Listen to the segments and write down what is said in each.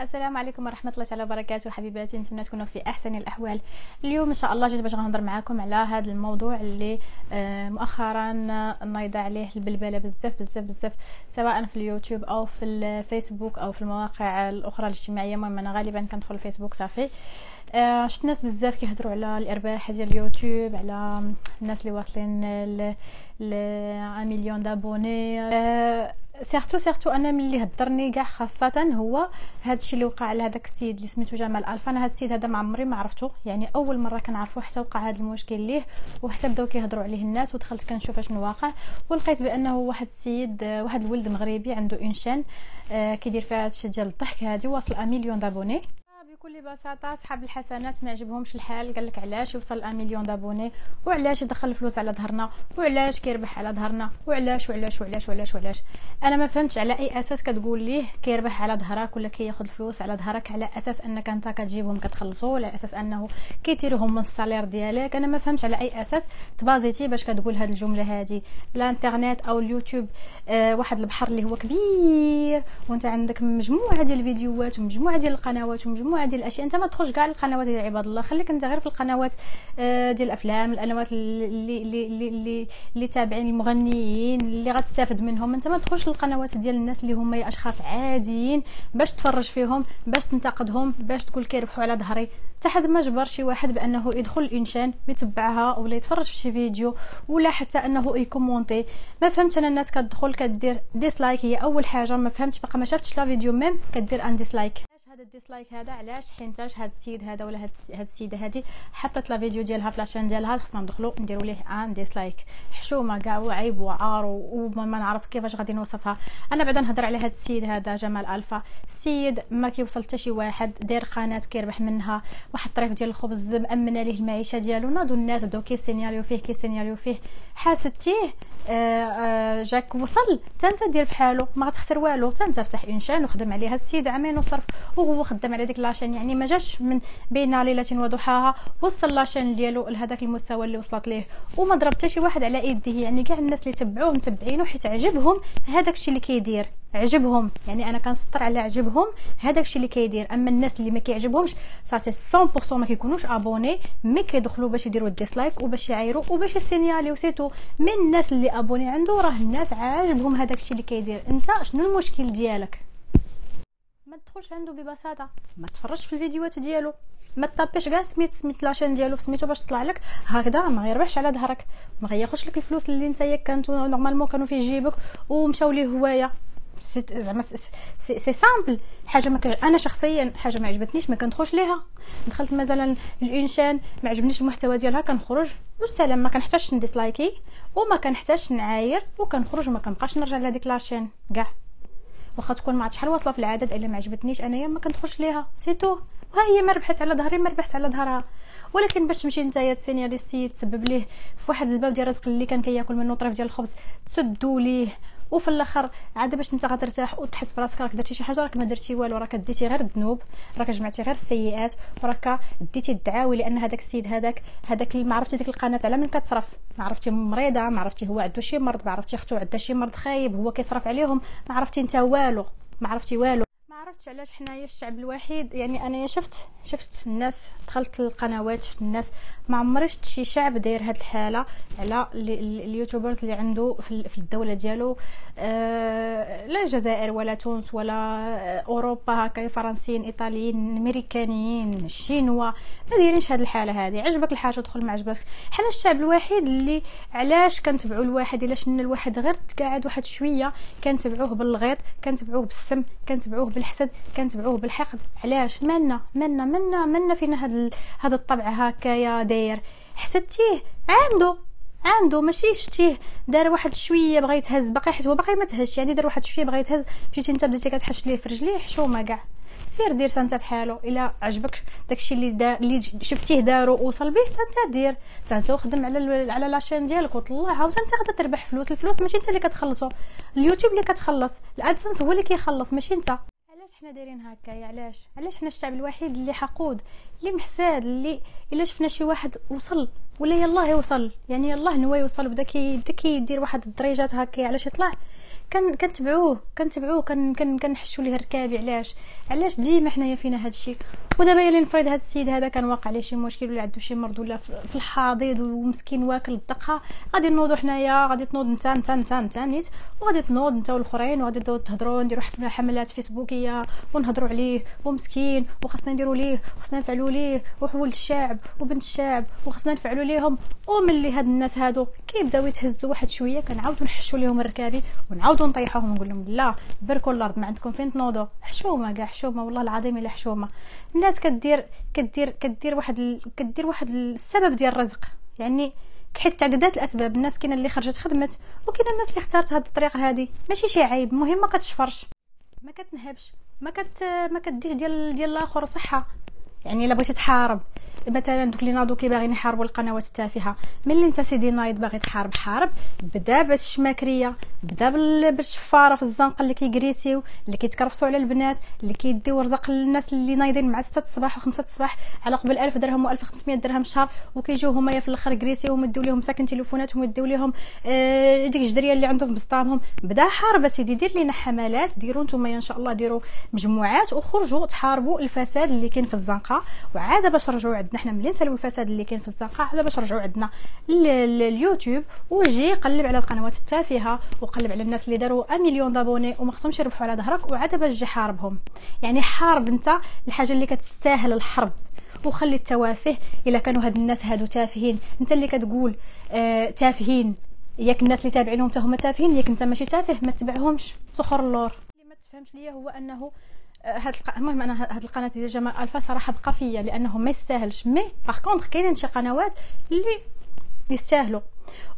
السلام عليكم ورحمه الله تعالى وبركاته. حبيباتي، نتمنى تكونوا في احسن الاحوال. اليوم ان شاء الله جيت باش غنهضر معكم على هذا الموضوع اللي مؤخرا نايضه عليه البلبله بزاف بزاف بزاف، سواء في اليوتيوب او في الفيسبوك او في المواقع الاخرى الاجتماعيه. المهم انا غالبا كندخل الفيسبوك صافي. شفت ناس بزاف كيهضروا على الارباح ديال اليوتيوب، على الناس اللي واصلين ل 1 مليون دابوني. سيرتو انا ملي هضرني كاع خاصه هو هذا الشيء اللي وقع على هذاك السيد اللي سميتو جمال الفا. انا هذا السيد هذا ما عمري ما عرفتو، يعني اول مره كنعرفو حتى وقع هذا المشكل ليه، وحتى بداو كيهضروا عليه الناس، ودخلت كنشوف اشنو واقع، ولقيت بانه واحد السيد، واحد الولد مغربي عنده اون شان كيدير فيها هادشي ديال الضحك هادي، واصل 1 مليون دابوني. بكل بساطه اصحاب الحسنات ما عجبهمش الحال، قال لك علاش يوصل 1 مليون دابوني، وعلاش يدخل الفلوس على ظهرنا، وعلاش كيربح على ظهرنا، وعلاش وعلاش وعلاش وعلاش وعلاش. انا ما فهمتش على اي اساس كتقول ليه كيربح على ظهرك ولا كياخذ الفلوس على ظهرك، على اساس انك انت كتجيبهم كتخلصوا، ولا اساس انه كيتيروهم من الصالير ديالك. انا ما فهمتش على اي اساس تبازيتي باش كتقول هذه الجمله هذه. الانترنت او اليوتيوب واحد البحر اللي هو كبير، وانت عندك مجموعه ديال الفيديوهات ومجموعه ديال القنوات ومجموعه ديال الاشياء. انت ما تخرج كاع القنوات ديال عباد الله، خليك انت غير في القنوات ديال الافلام، القنوات اللي تابعين المغنيين اللي غتستافد منهم. انت ما تخرجش للقنوات ديال الناس اللي هما اشخاص عاديين باش تفرج فيهم، باش تنتقدهم، باش تقول كيربحوا على ظهري. حتى حد ما جبر شي واحد بانه يدخل الانشان ويتبعها ولا يتفرج في شي فيديو، ولا حتى انه يكومونتي. ما فهمتش انا الناس كتدخل كدير ديسلايك. هي اول حاجه ما فهمتش، باقا ما شفتش لا فيديو ميم كدير ان ديسلايك. هذا الديسلايك هذا علاش؟ حينتاش هذا السيد هذا ولا هذا السيده هذه حطت لا فيديو ديالها في لاشين ديالها، خصنا ندخلوا نديروا ليه ان ديسلايك. حشومه كاع وعيب وعار وما نعرف كيفاش غادي نوصفها. انا بعدا نهضر على هذا السيد هذا جمال الفا. السيد ما كيوصل حتى شي واحد، داير قناه كيربح منها واحد الطريف ديال الخبز، مامنه ليه المعيشه ديالو. ناضوا الناس بداو كيسينياليو فيه حاستيه. جاك وصل حتى انت دير بحالو، ما غتخسر والو. حتى انت فتح انشان وخدم عليها السيد عامين وصرف، وهو خدام على ديك لاشين، يعني ما جاش من بين ليله وضحاها، وصل لاشين ديالو لهذاك المستوى اللي وصلت ليه، وما ضرب حتى شي واحد على يديه. يعني كاع الناس اللي تبعوه متبعينه حيت عجبهم هذاك الشيء اللي كيدير، عجبهم. يعني انا كنسطر على عجبهم هذاك الشيء اللي كيدير. اما الناس اللي ما كيعجبهمش صافي 100% ما كيكونوش ابوني، مي كيدخلوا باش يديروا الديسلايك وباش يعايروا وباش يسينياليو سيتو. من الناس اللي ابوني عنده راه الناس عاجبهم هذاك الشيء اللي كيدير. انت شنو المشكل ديالك؟ ما تدخلش عنده ببساطه، ما تفرجش في الفيديوهات ديالو، ما تطابيش كاع سميت لاشين ديالو في سميتو باش تطلع لك هكذا. ما غيربحش على ظهرك، ما غياخذش لك الفلوس اللي نتايا كانتو نورمالمون كانوا في جيبك ومشاو ليه هوايه. زعما سي سامبل. حاجه ما انا شخصيا حاجه ما عجبتنيش ما كندخلش ليها. دخلت مثلا الانشان ما عجبنيش المحتوى ديالها، كنخرج والسلام. ما كنحتاجش نديسلايكي وما كنحتاجش نعاير، وكنخرج وما كنبقاش نرجع لهذيك لاشين كاع. واخا تكون ما عرفت شحال واصله في العدد، الا ما عجبتنيش انايا ما كندخلش ليها سيتو. وها هي ما ربحت على ظهري، ما ربحت على ظهرها. ولكن باش تمشي نتايا تسينيالي السيد، تسبب ليه في واحد الباب ديال الرزق اللي كان كياكل منه طريف ديال الخبز، تسدوا ليه، وفي الاخر عاد باش انت غترتاح وتحس براسك راك درتي شي حاجه، راك ما درتي والو، راك ديتي غير الذنوب، راك جمعتي غير السيئات، وراك ديتي الدعاوي. لان هذاك السيد هذاك ما عرفتي ديك القناه على من كتصرف، ما عرفتي مريضه، ما عرفتي هو عنده شي مرض، ما عرفتي اختو عندها شي مرض خايب هو كيصرف عليهم، ما عرفتي انت والو، ما عرفتي والو. ما عرفتش علاش حنايا الشعب الوحيد. يعني انا شفت الناس، دخلت القنوات شفت الناس، ما عمري شفت شي شعب داير هاد الحاله على اليوتيوبرز اللي عنده في الدوله ديالو. لا الجزائر ولا تونس ولا اوروبا، هكا فرنسيين ايطاليين امريكانيين شينوا ما دايرينش هاد الحاله هذه. عجبك الحاجه دخل، ما عجبكش. حنا الشعب الوحيد اللي علاش كنتبعوا الواحد الا شن الواحد غير تقاعد واحد شويه كنتبعوه بالغيط، كنتبعوه بالسم، كنتبعوه بالحسد، كنتبعوه بالحقد. علاش؟ منا فينا هذا الطبع هكايا داير. حسدتيه عنده ماشي شتيه دار واحد شويه بغى يتهز، باقي حيت هو باقي ما تهزش، يعني دار واحد شويه بغى يتهز، مشيتي انت بديتي كتحش ليه في رجليه، حشومه كاع. سير دير انت في حاله. الا عجبك داكشي اللي شفتيه دارو وصل به، انت دير انت وخدم على لاشين ديالك وطلعها، وانت غادا تربح فلوس. الفلوس ماشي انت اللي كتخلصو، اليوتيوب اللي كتخلص، الادسنس هو اللي كيخلص ماشي انت. علاش حنا دايرين هكايا؟ علاش حنا الشعب الوحيد اللي حقود، اللي محساد، اللي الا شفنا شي واحد وصل ولا يلاه يوصل، يعني يلاه نوا يوصل، بدا كيدير واحد الدريجات هكا علاش يطلع. كنتبعوه كنحشوا ليه ركابي. علاش ديما حنايا فينا هذا الشيء. ودابا يلي نفرض هذا السيد هذا كان واقع عليه شي مشكل ولا عنده شي مرض ولا في الحضيض ومسكين واكل الدقه، غادي نوضوا حنايا، غادي تنوض انت نيت، وغادي تنوض انت والاخرين، وغادي تهضروا، نديروا حملات فيسبوكيه ونهضروا عليه ومسكين وخاصنا نديروا ليه وخاصنا نفعلوا ليه وحول الشعب وبنت الشعب وخاصنا نفعلوا ليهم. وملي هاد الناس هادو كيبداو يتهزوا واحد شويه كنعاودوا نحشوا ليهم الركابي ونعاودوا نطيحوهم ونقول لهم لا بركوا الارض، ما عندكم فين تنوضوا. حشومه كاع حشومه والله العظيم الا حشومه. الناس كدير واحد السبب ديال الرزق، يعني حيت تعددات الاسباب. الناس كاينه اللي خرجت خدمت، وكاينه الناس اللي اختارت هذه الطريقه هذه، ماشي شي عيب. المهم ما كتشفرش، ما كتنهبش، ما كديش ديال الاخر صحه. يعني الا بغيتي تحارب مثلا دوك اللي ناضو باغيين يحاربوا القنوات التافهه، ملي انت سيدي نايض باغي تحارب، حارب بدا بالشماكريه، بدا بالشفاره في الزنقه اللي كيغريسيو، اللي كيتكرفسوا على البنات، اللي كيديو رزق للناس اللي نايضين مع 6 الصباح و5 الصباح على قبل 1000 درهم و1500 درهم الشهر، وكيجيو هما في الاخر غريسيو ومديو لهم ساكن تليفوناتهم ويديو لهم ديك الجدريه اللي عندهم في بسطامهم. بدا حارب سيدي، دير لينا حملات، ديروا نتوما ان شاء الله، ديروا مجموعات وخرجوا تحاربوا الفساد اللي كاين في الزنقه. وعاد باش رجعوا عندنا حنا ملي نسالوا الفساد اللي كاين في الزنقه، عاد باش رجعوا عندنا اليوتيوب، وجي قلب على القنوات التافهه وقلب على الناس اللي داروا 1 مليون دابوني وما خصهمش يربحوا على ظهرك، وعاد باش جي حاربهم. يعني حارب انت الحاجه اللي كتستاهل الحرب، وخلي التوافه. الا كانوا هاد الناس هادو تافهين، انت اللي كتقول تافهين، ياك الناس اللي تابعينهم حتى هما تافهين، ياك انت ماشي تافه ما تتبعهمش. سخر اللور اللي ما تفهمش ليا هو انه المهم انا هاد القناه ديال جمال الفا صراحه بقى فيا لانه ما يستاهلش. مي باغ كونطخ كاينين شي قنوات اللي يستاهلوا،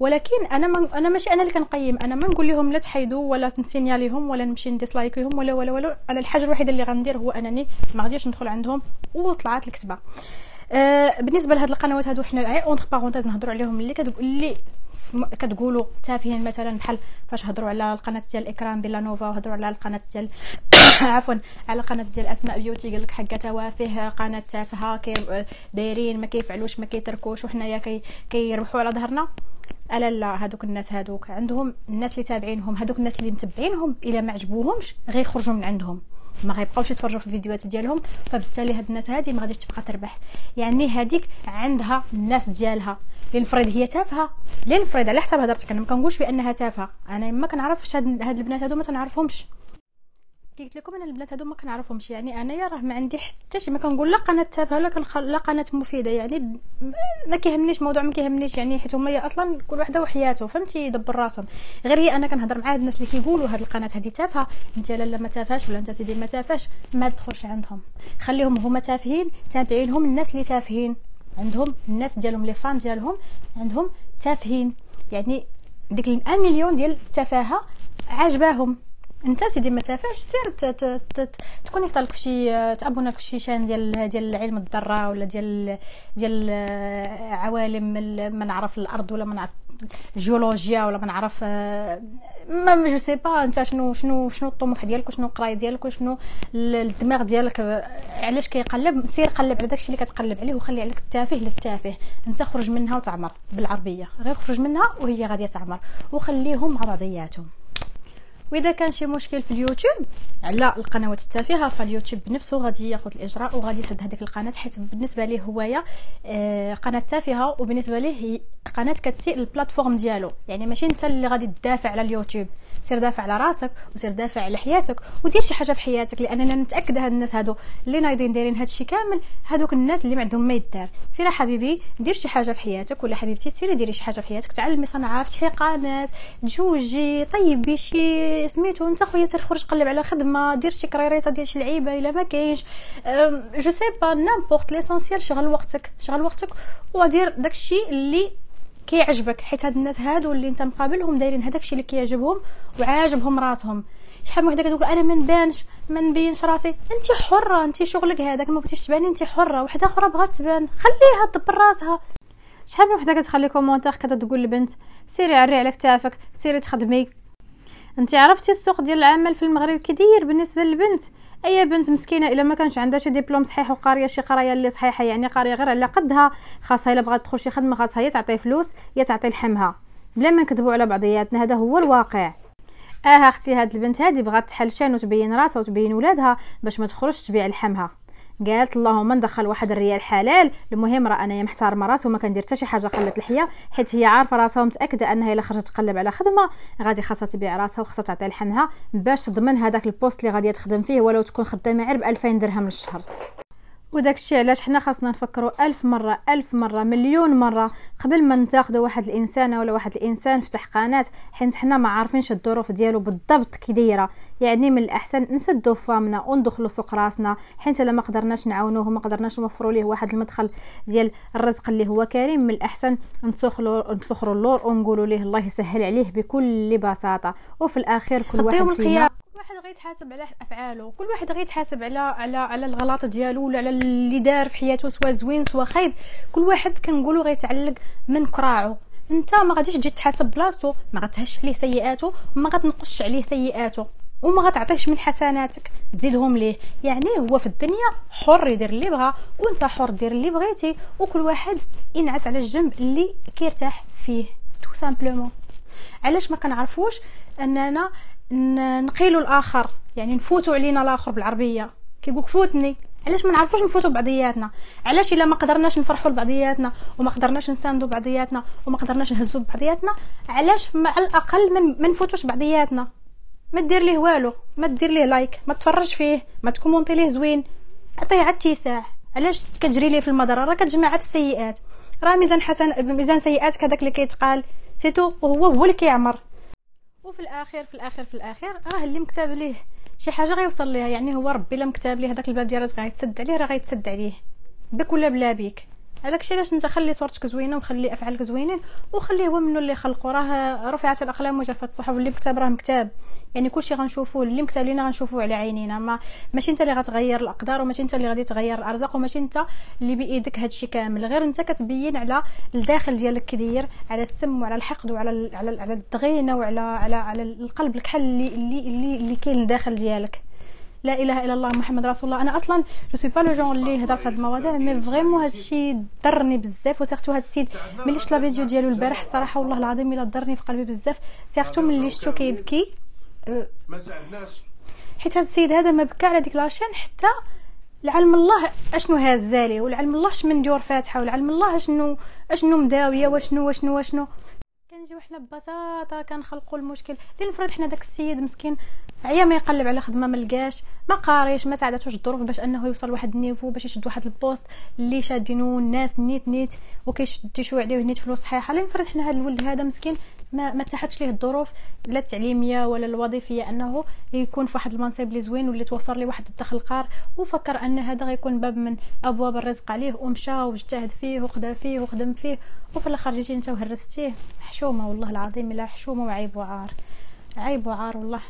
ولكن انا ماشي انا اللي كنقيم. انا ما نقول لهم لا تحيدوا ولا تنسينياليهم ولا نمشي نديسلايكيهم ولا. انا الحاجه الوحيده اللي غندير هو انني ما غاديش ندخل عندهم وطلعت الكتبه. بالنسبه لهاد القنوات هادو حنا اونتر بارونتيز نهضروا عليهم، اللي كتقولوا تافهين، مثلا بحال فاش هضروا على القناه ديال اكرام بيلانوفا وهضروا على القناه ديال عفوا على القناه ديال اسماء بيوتي، قال لك حقه توافه، قناه تافهه، دايرين ما كيفعلوش ما كيتركوش، وحنايا كيربحوا على ظهرنا. الا لا، هذوك الناس هذوك عندهم الناس اللي تابعينهم، هذوك الناس اللي متبعينهم الا ما عجبوهمش غيخرجوا من عندهم، ما غيبقاوش يتفرجوا في الفيديوهات ديالهم. فبالتالي هاد الناس هذه ما غاديش تبقى تربح. يعني هذيك عندها الناس ديالها. لنفرض هي تافهه، لنفرض على حسب هضرتك، انا ما كنقولش بانها تافهه، انا ما كنعرفش هاد البنات هادو، ما تنعرفهمش. قلت لكم انا البنات هادو ما كنعرفهمش. يعني انايا راه ما عندي حتى شي، ما كنقول لا قناه تافهه لا قناه مفيده. يعني ما كيهمنيش موضوع، ما كيهمنيش، يعني حيت هما اصلا كل وحده وحياته، فهمتي، يدبر راسهم. غير هي انا كنهضر مع هاد الناس اللي كيقولوا هاد القناه هذه تافهه. انت لالا ما تافهاش ولا انت سيدي ما تافهاش، ما تدخلش عندهم، خليهم هما تافهين، تابعينهم الناس اللي تافهين، عندهم الناس ديالهم لي فان ديالهم عندهم تافهين. يعني ديك 1 مليون ديال التفاهه عاجباهم. انت سيدي ما تافهش، سير تكونيكطا لك فشي، تابونا لك فشي شان ديال علم الذره ولا ديال عوالم، ما نعرف الارض ولا ما نعرف الجيولوجيا ولا ما نعرف ما جو سي با انت شنو الطموح ديالك وشنو القرايه ديالك وشنو الدماغ ديالك، علاش كيقلب. سير قلب على داكشي اللي كتقلب عليه، وخلي عليك التافه للتافه. انت خرج منها وتعمر بالعربيه، غير خرج منها وهي غاديه تعمر، وخليهم مع بعضياتهم. واذا كان شي مشكل في اليوتيوب على القنوات التافهه، فاليوتيوب بنفسه غادي ياخذ الاجراء وغادي يسد هذيك القناه، حيت بالنسبه ليه هويا قناه تافهه، وبالنسبه ليه هي قناه كتسيء البلاتفورم ديالو. يعني ماشي انت اللي غادي تدافع على اليوتيوب، سير دافع على راسك وسير دافع على حياتك ودير شي حاجه في حياتك. لان انا متاكده هاد الناس هادو اللي نايضين دايرين هادشي كامل، هادوك الناس اللي ما عندهم ما يدار. سير حبيبي دير شي حاجه في حياتك، ولا حبيبتي سيري ديري شي حاجه في حياتك، تعلمي صنعه، فتحي قناه، تجوجي، طيبي شي سميتو انت خويا، سير خرج قلب على خدمه، دير شي كريريطه، دير شي لعيبه الا ما كاينش، جو سي با نامبورط ليسونسيال. شغل وقتك ودير داكشي اللي كيعجبك، حيت هاد الناس هادو اللي انت مقابلهم دايرين هذاك الشيء اللي كيعجبهم وعاجبهم راسهم. شحال من وحده كتقول انا ما نبينش راسي، انت حره، انت شغلك هذاك، ما بغيتيش تباني انت حره. وحده اخرى بغات تبان، خليها تدبر راسها. شحال من وحده كتخلي كومونتير كتقول للبنت سيري عري على كتافك، سيري تخدمي. انت عرفتي السوق ديال العمل في المغرب كي داير بالنسبه للبنت؟ اي بنت مسكينه الا ما كانش عندها شي دبلوم صحيح وقاريه شي قرايه اللي صحيحه، يعني قاريه غير على قدها، خاصها الا بغات تدخل شي خدمه خاصها يا تعطي فلوس يا تعطي لحمها، بلا ما نكذبوا على بعضياتنا، هذا هو الواقع. اختي هاد البنت هادي بغات تحلشان وتبين راسها وتبين ولادها باش ما تخرجش تبيع لحمها، قالت اللهم ندخل واحد الريال حلال، المهم راه انايا محترمه راسي وما كندير حتى شي حاجه خلت لحيه، حيت هي عارفه راسها ومتاكده انها الا خرجت تقلب على خدمه غادي خاصها تبيع راسها وخاصها تعطي لحمها باش تضمن هذاك البوست اللي غادي تخدم فيه، ولو تكون خدامه غير ب 2000 درهم للشهر. وداك الشيء علاش حنا خاصنا نفكروا 1000 مره 1000 مره مليون مره قبل ما نتاخذوا واحد الانسانه ولا واحد الانسان فتح قناه، حيت حنا ما عارفينش الظروف ديالو بالضبط كي دايره. يعني من الاحسن نسدوا فامنا وندخلوا سوق راسنا، حيت الا ما قدرناش نعاونوه وما قدرناش نوفروا ليه واحد المدخل ديال الرزق اللي هو كريم، من الاحسن نسخروا اللور ونقولوا ليه الله يسهل عليه بكل بساطه. وفي الاخير كل واحد فينا واحد غيتحاسب على افعاله، كل واحد غيتحاسب على الغلط ديالو ولا على اللي دار في حياته، سواء زوين سواء خايب، كل واحد كنقولوا غيتعلق من كراعه. انت ما غاديش تجي تحاسب بلاصتو، ما غتهش عليه سيئاته وما غتنقصش عليه سيئاته وما غتعطيش من حسناتك تزيدهم ليه. يعني هو في الدنيا حر يدير اللي بغا وانت حر دير اللي بغيتي، وكل واحد ينعس على الجنب اللي كيرتاح فيه تو سامبلومون. علاش ما كنعرفوش اننا نقيلوا الاخر، يعني نفوتوا علينا الاخر بالعربيه كيقول فوتني؟ علاش ما نعرفوش نفوتوا بعضياتنا؟ علاش الا ما قدرناش نفرحوا لبعضياتنا وما قدرناش نساندوا بعضياتنا وما قدرناش نهزوا بعضياتنا، علاش مع الاقل ما نفوتوش بعضياتنا؟ ما دير ليه والو، ما دير ليه لايك، ما تفرج فيه، ما تكومونتي ليه زوين، عطيه على اتساع. علاش كتجري ليه في المضره؟ راه كتجمع في السيئات، راه ميزان سيئاتك هذاك اللي كيتقال سيتو، وهو اللي كيعمر. وفي الاخير في الاخير راه اللي مكتاب ليه شي حاجه غيوصل ليها. يعني هو ربي الا مكتاب ليه هذاك الباب ديال الرزق غيتسد عليه، راه غيتسد عليه بك ولا بلا بيك. هذاك الشيء علاش انت خلي صورتك زوينه وخلي افعالك زوينين وخليه هو منه اللي خلقه. راه رفعت الاقلام وجفت الصحف، اللي مكتاب راه مكتاب، يعني كلشي غنشوفوه، اللي مكتاب لينا غنشوفوه على عينينا. ماشي انت اللي غتغير الاقدار وماشي انت اللي غادي تغير الارزاق وماشي انت اللي بايدك هادشي كامل، غير انت كتبين على الداخل ديالك كي داير، على السم وعلى الحقد وعلى على الضغينه وعلى على القلب الكحل اللي كاين لداخل ديالك. لا اله الا الله محمد رسول الله. انا اصلا جو سوي با لو جون اللي يهضر في هاد المواضيع، مي فريمون هادشي ضرني بزاف، وسيرتو هاد السيد ملي شفت لا فيديو ديالو البارح الصراحه والله العظيم الا ضرني في قلبي بزاف، سيرتو ملي شفتو كيبكي. ما زعلناش حيت هاد السيد هذا ما بكى على ديك لاشين حتى لعلم الله اشنو هازالي، ولعلم الله اش من ديور فاتحه، ولعلم الله اشنو مداويه واشنو كنجيو حنا ببساطه كنخلقوا المشكل. لنفرض حنا داك السيد مسكين عيا ما يقلب على خدمه ما لقاش، ما قاريش، ما ساعداتوش الظروف باش انه يوصل لواحد النيفو باش يشد واحد البوست اللي شادينو الناس نيت وكيشتشوا عليه نيت فلوس صحيحه. لنفرض حنا هذا الولد هذا مسكين ما تحتش ليه الظروف لا التعليميه ولا الوظيفيه انه يكون في واحد المنصب اللي زوين واللي توفر ليه واحد الدخل قار، وفكر ان هذا غيكون باب من ابواب الرزق عليه ومشى واجتهد فيه وخدا فيه وخدم فيه، وفي الاخر جيتي انت وهرستيه. حشومه والله العظيم، الا حشومه وعيب وعار، عيب وعار والله.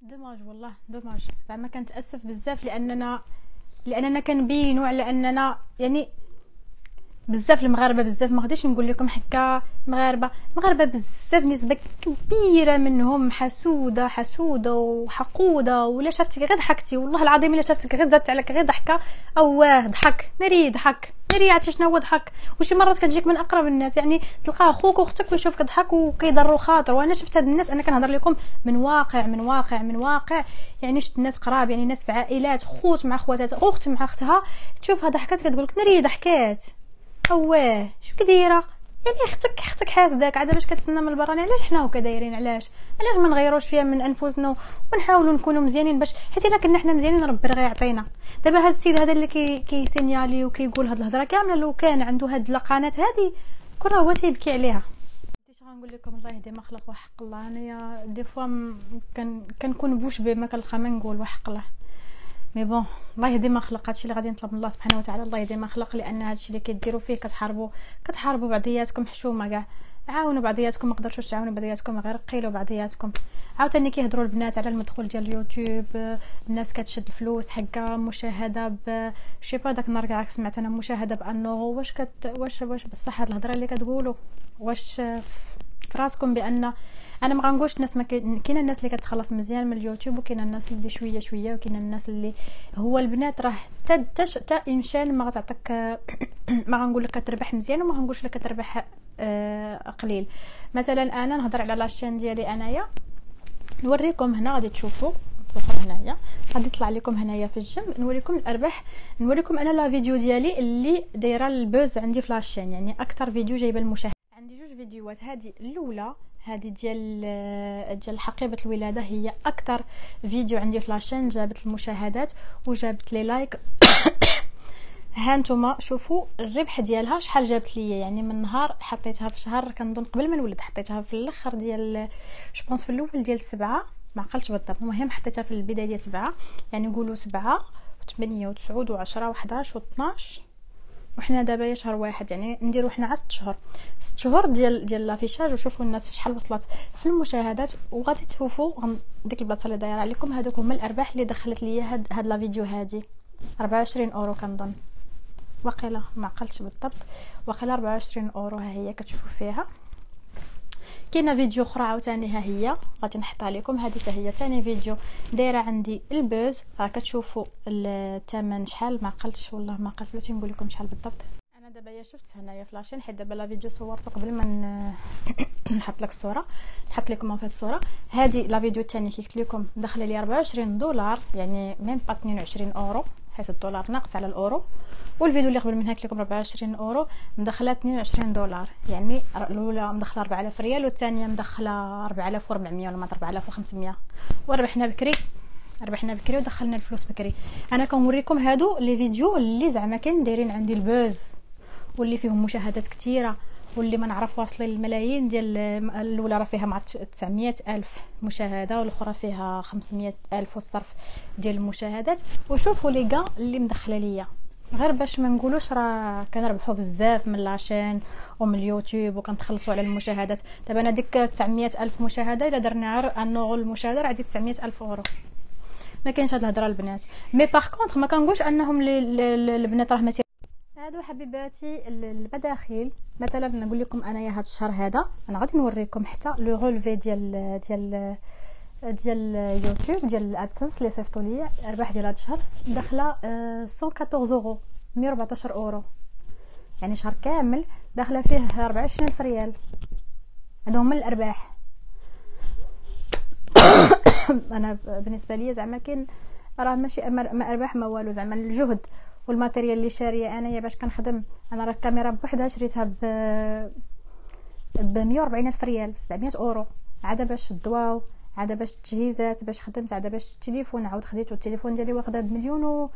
دوماج والله دوماج، زعما كنتاسف بزاف لاننا كنبينوا على اننا يعني بزاف المغاربه، بزاف ما غاديش نقول لكم حكا مغاربه بزاف نسبه كبيره منهم حسوده وحقوده، ولا شفتك غير ضحكتي والله العظيم، الا شفتك غير زادت عليك غير ضحكه اواه ضحك ناري عرفتي شنو هو ضحك. وشي مرات كتجيك من اقرب الناس، يعني تلقى اخوك واختك ويشوفك ضحك وكيضروا خاطر. وانا شفت هاد الناس، انا كنهضر لكم من واقع، يعني شفت الناس قراب، يعني ناس في عائلات، خوت مع خواتها، اخت مع اختها، تشوفها ضحكات كتقول لك ناري ضحكات اواه شو كدايره. يعني اختك حاسداك عاد باش كتسنى من البراني. علاش حنا هكا دايرين؟ علاش ما نغيروش فيها من انفسنا ونحاولوا نكونوا مزيانين، باش حيت الا كنا حنا مزيانين ربي راه يعطينا. دابا هذا السيد هذا اللي كيسينيالي وكيقول هاد الهضره كامله، لو كان عنده هاد القناه هذه كون هو تيبكي عليها. اش غنقول لكم؟ الله يهدي ما خلق وحق الله. انايا دي فوا كنكون بوش بما كنلقى ما نقول وحق الله، مي بون الله يهدي ما خلق. هادشي اللي غادي نطلب من الله سبحانه وتعالى، الله يهدي ما خلق، لان هادشي اللي كديروا فيه كتحاربوا بعضياتكم. حشومه كاع، عاونوا بعضياتكم، ما قدرتوش تعاونوا بعضياتكم غير قيلوا بعضياتكم. عاوتاني كيهضروا البنات على المدخول ديال اليوتيوب، الناس كتشد الفلوس حقا مشاهده شي با داك النهار كاع سمعت انا مشاهده بانه واش بصح هاد الهضره اللي كتقولوا واش في راسكم بان انا ما غنقولش الناس ما كاينه الناس اللي كتخلص مزيان من اليوتيوب، وكاينه الناس اللي شويه شويه، وكاينه الناس اللي هو البنات راه تا انشان ما غتعطيك ما غنقول لك كتربح مزيان وما غنقولش لك كتربح قليل. مثلا انا نهضر على لاشين ديالي انايا، نوريكم هنا غادي تشوفوا هنايا غادي يطلع لكم هنايا في الجنب نوريكم الارباح، نوريكم انا لا فيديو ديالي اللي دايره البوز عندي في لاشين، يعني اكثر فيديو جايبه المشاهد. عندي جوج فيديوهات، هذه الاولى هذه ديال حقيبه الولاده، هي اكثر فيديو عندي في لاشين جابت المشاهدات وجابت لي لايك. ها نتوما شوفوا الربح ديالها شحال جابت لي، يعني من نهار حطيتها في شهر كنظن قبل ما نولد، حطيتها في الاخر ديال جو بونس في الاول ديال 7 ما عقلتش بالضبط، المهم حطيتها في البدايه ديال 7، يعني نقولوا 7 و8 و9 و10 و11 و12 وحنا دابا يا شهر واحد، يعني نديرو حنا 6 شهور 6 شهور ديال لافيشاج. وشوفوا الناس شحال وصلت في المشاهدات، وغادي تشوفوا ديك البلاصه اللي دايره عليكم. هذوك هما الارباح اللي دخلت لي هاد لا فيديو هذه 24 اورو كنظن، واقيلا ما عقلتش بالضبط، واقيلا 24 اورو. ها هي كتشوفوا فيها. كاينه فيديو اخرى عاوتاني ها هي غادي نحطها لكم، هذه حتى هي ثاني فيديو دايره عندي البوز. راه كتشوفوا الثمن شحال، ما عقلتش والله ما عقلت باش نقول لكم شحال بالضبط. انا دابا يا شفت هنايا فلاشين، حيت دابا لا فيديو صورته قبل ما نحط لك الصوره، نحط لكم في الصوره. هذه لا فيديو الثاني كي قلت لكم داخله لي 24 دولار، يعني ميم با 22 اورو حيت الدولار ناقص على الاورو. والفيديو اللي قبل منها قلت لكم 24 اورو مدخله 22 دولار، يعني الاولى مدخله 4000 ريال والثانيه مدخله 4400 ولا ما 4500. وربحنا بكري، ربحنا بكري ودخلنا الفلوس بكري. انا كنوريكم هادو لي فيديو اللي زعما كاين دايرين عندي البوز واللي فيهم مشاهدات كثيره واللي ما نعرف واصلين الملايين. ديال الاولى راه فيها مع 900 الف مشاهده والاخرى فيها 500 الف والصرف ديال المشاهدات. وشوفوا لي كاع اللي مدخله ليا، غير باش ما نقولوش راه كنربحوا بزاف من لاشين ومن اليوتيوب وكنتخلصوا على المشاهدات. دابا انا ديك 900 الف مشاهده الا درنا غير انو المشاهده راه عندي 900 الف اورو. ما كاينش هاد الهضره البنات. مي باغ كونطخ ما كنقولش انهم البنات راه هادو حبيباتي المداخيل. مثلا نقول لكم انايا هاد الشهر هذا انا غادي نوريكم حتى لو رولفي ديال يوتيوب ديال الادسنس اللي صيفطوا لي. الربح ديال هاد الشهر داخله 114 اورو، 114 اورو، يعني شهر كامل داخله فيه 24000 ريال. هادو هما الارباح. انا بالنسبه لي زعما كاين راه ماشي ما ارباح ما والو، زعما الجهد والماتيريال اللي شاريه انايا باش كنخدم. انا راه الكاميرا بوحدها شريتها ب 140000 ريال، 700 اورو، عاد باش الضواو، عاد باش التجهيزات، باش خدمت، عاد باش التليفون عاود خديته. التليفون ديالي واخده بمليون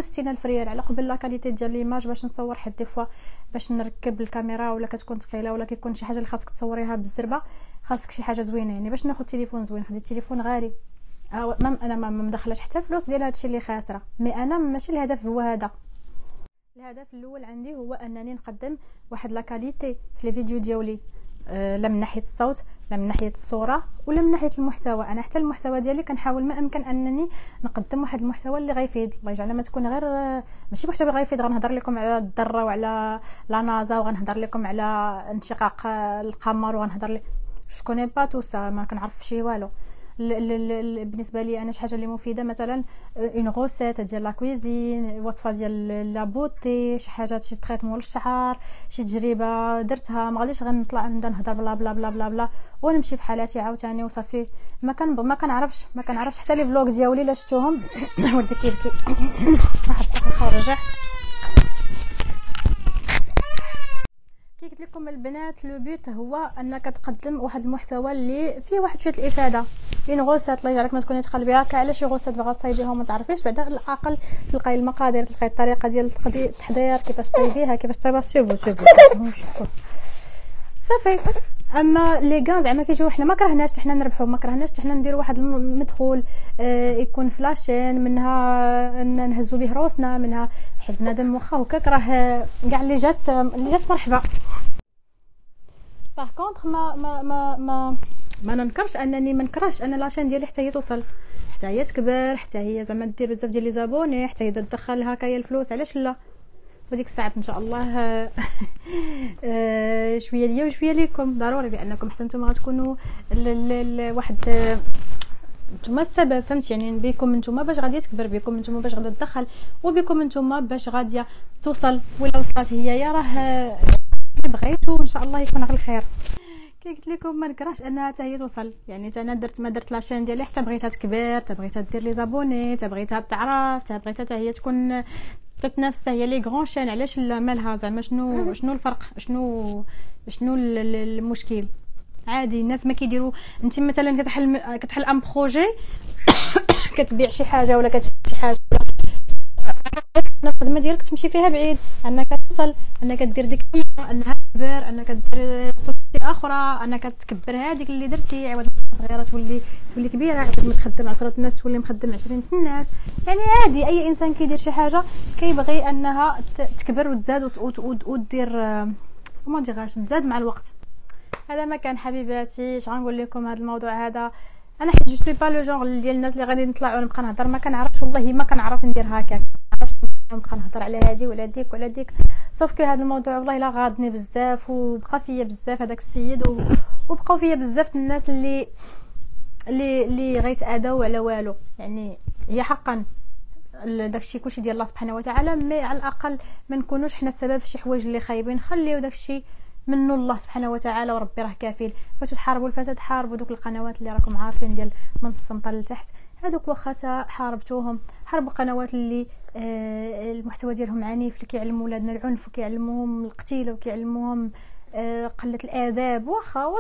و60 الف ريال على قبل لا كاليتي ديال ليماج باش نصور. حيت دي فوا باش نركب الكاميرا ولا كتكون ثقيله ولا كيكون شي حاجه اللي خاصك تصوريها بالزربه، خاصك شي حاجه زوينه. يعني باش ناخذ تليفون زوين خديت تليفون غالي. انا ما مدخلاش حتى فلوس ديال هادشي اللي خاسره. مي انا ماشي الهدف هو هذا. الهدف الاول عندي هو انني نقدم واحد لا كاليتي في لي فيديو ديالي، لا من ناحيه الصوت لا من ناحيه الصوره ولا من ناحيه المحتوى. انا حتى المحتوى ديالي كنحاول ما امكن انني نقدم واحد المحتوى اللي غيفيد. الله يجعلها ما تكون غير ماشي محتوى غيفيد غنهضر لكم على الذره وعلى لا نازا وغنهضر لكم على انشقاق القمر وغنهضر لكم شكون با تو سا، ما كنعرف شي والو. بالنسبه لي انا شي حاجه اللي مفيده، مثلا اون غوسيت ديال لا كويزين، وصفه ديال لا بوتي، شي حاجات، شي تريتمون للشعر، شي تجربه درتها. ما غاديش غنطلع نبدا نهضر بلا بلا بلا بلا بلا ونمشي في حالاتي عاوتاني وصافي. ما كنعرفش حتى لي فلوغ ديالي لا شفتوهم ولدي كيبكي واحد خرج. كي قلت لكم البنات لو بوت هو انك تقدم واحد المحتوى اللي فيه واحد شويه الافاده. لين غوسات الله يجعلك ما تكوني تقلبي هكا على شي غوسات باغا تصايبيها وما تعرفيش، بعدا الاقل تلقاي المقادير، تلقاي الطريقه ديال التحضير كيفاش طيبيها كيفاش طيبها سيبو صافي. اما لي غان زعما كيجيو حنا ما كرهناش حنا نربحوا، ما كرهناش حنا نديروا واحد المدخول يكون فلاشين منها نهزوا به روسنا منها، حيت بنادم واخا هكاك راه كاع اللي جات مرحبا. باغ كونطخ ما ننكرش انني ما نكرهش ان لاشين ديالي حتى هي توصل، حتى هي تكبر، حتى هي زعما دير بزاف ديال لي زابوني، حتى هي تدخل هكايا الفلوس، علاش لا؟ وديك الساعات ان شاء الله شويه ليا وشويه ليكم ضروري، لانكم حتى نتوما غتكونوا واحد نتوما السبب، فهمت يعني؟ بكم نتوما باش غادي تكبر، بكم نتوما باش غادي تدخل، وبكم نتوما باش غادي توصل. ولا وصلت هي راه بغيتو ان شاء الله يكون غير الخير. كي قلت لكم ما نكرهش انها حتى هي توصل، يعني حتى انا ما درت لاشين ديالي حتى بغيتها تكبر، حتى بغيتها دير لي زابوني، حتى بغيتها تعرف، حتى بغيتها حتى هي تكون تتنافس هي لي غران شين. علاش لا؟ مالها زعما؟ شنو الفرق؟ شنو المشكل؟ عادي، الناس ما كيديروا. انت مثلا كتحل ان بروجي كتبيع شي حاجه ولا كتشري شي حاجه، الخدمه ديالك تمشي فيها بعيد، انك توصل، انك دير ديك انها تكبر، انك دير صوتي اخرى، انك تكبر هذيك اللي درتي، عوض ما تبقى صغيره تولي كبيره، عوض ما تخدم 10 الناس تولي مخدم 20 الناس. يعني عادي، اي انسان كيدير شي حاجه كيبغي انها تكبر وتزاد ودير ما ديرهاش تزاد مع الوقت. هذا ما كان حبيباتي. اش غنقول لكم هذا الموضوع هذا؟ انا حيت جو سوي با لو جونغ ديال الناس اللي غادي نطلعوا نبقى نهضر، ما كنعرفش والله، ما كنعرف ندير هكاك، ما كنعرفش نبقى نهضر على هذه ولا ديك ولا ديك. صوف كو هذا الموضوع والله لا غاضني بزاف، وبقى فيا بزاف هذاك السيد، وبقاو فيا بزاف الناس اللي غيتاداو على والو. يعني هي حقا داكشي كلشي ديال الله سبحانه وتعالى، مي على الاقل ما نكونوش حنا السبب في شي حوايج اللي خايبين، خليو داكشي منه الله سبحانه وتعالى، وربي راه كافيل. فاش تحاربوا الفساد حاربوا دوك القنوات اللي راكم عارفين ديال من السمطه لتحت، هذوك واخا حاربتوهم، حاربوا قنوات اللي المحتوى ديالهم عنيف، اللي كيعلموا ولادنا العنف وكيعلموهم القتيله وكيعلموهم قله الاداب. واخا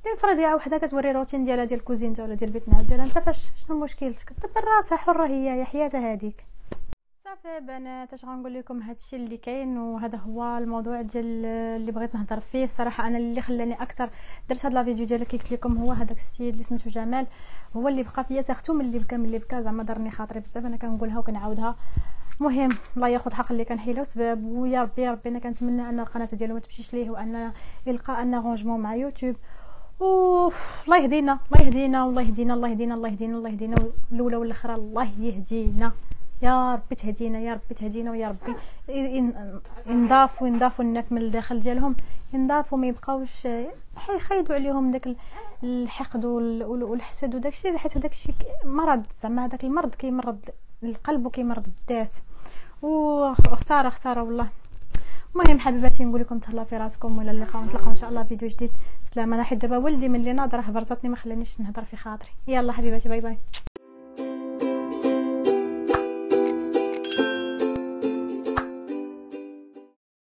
الانفراد ديال وحده كتوري روتين ديالها ديال كوزينتها ولا ديال بيت نعزله، انت فاش شنو مشكلتك؟ دبر راسها، حره هي حياتها هذيك. صافي بنات، اش غنقول لكم؟ هادشي اللي كاين، وهذا هو الموضوع ديال اللي بغيت نهضر فيه. الصراحه انا اللي خلاني اكثر درت هذا الفيديو ديالو كي قلت لكم هو هذاك السيد اللي سميتو جمال، هو اللي بقى فيا ساختو من اللي بكى زعما ضرني خاطري بزاف. انا كنقولها وكنعاودها، المهم الله ياخذ حق اللي كان حيله وسبب. ويا ربي انا كنتمنى ان القناه ديالو ما تمشيش ليه، وان يلقى ان رونجمون مع يوتيوب. الله يهدينا الله يهدينا والله يهدينا الله يهدينا الله يهدينا الله يهدينا الاولى والاخرى، الله يهدينا يا ربي، تهدينا يا ربي، تهدينا، ويا ربي ينضافوا الناس من الداخل ديالهم، ينضافوا، ما يبقاوش يخيدوا عليهم داك الحقد والحسد وداكشي، حيت داكشي مرض، زعما داك المرض كيمرض القلب وكيمرض الذات، وخساره والله. المهم حبيباتي، نقول لكم تهلاو في راسكم، ولا اللقاء، نتلاقاو ان شاء الله فيديو جديد. بسلامه. انا حيت دابا ولدي ملي ناضره هبرزتني ما خلانيش نهضر في خاطري. يلا حبيباتي، باي باي.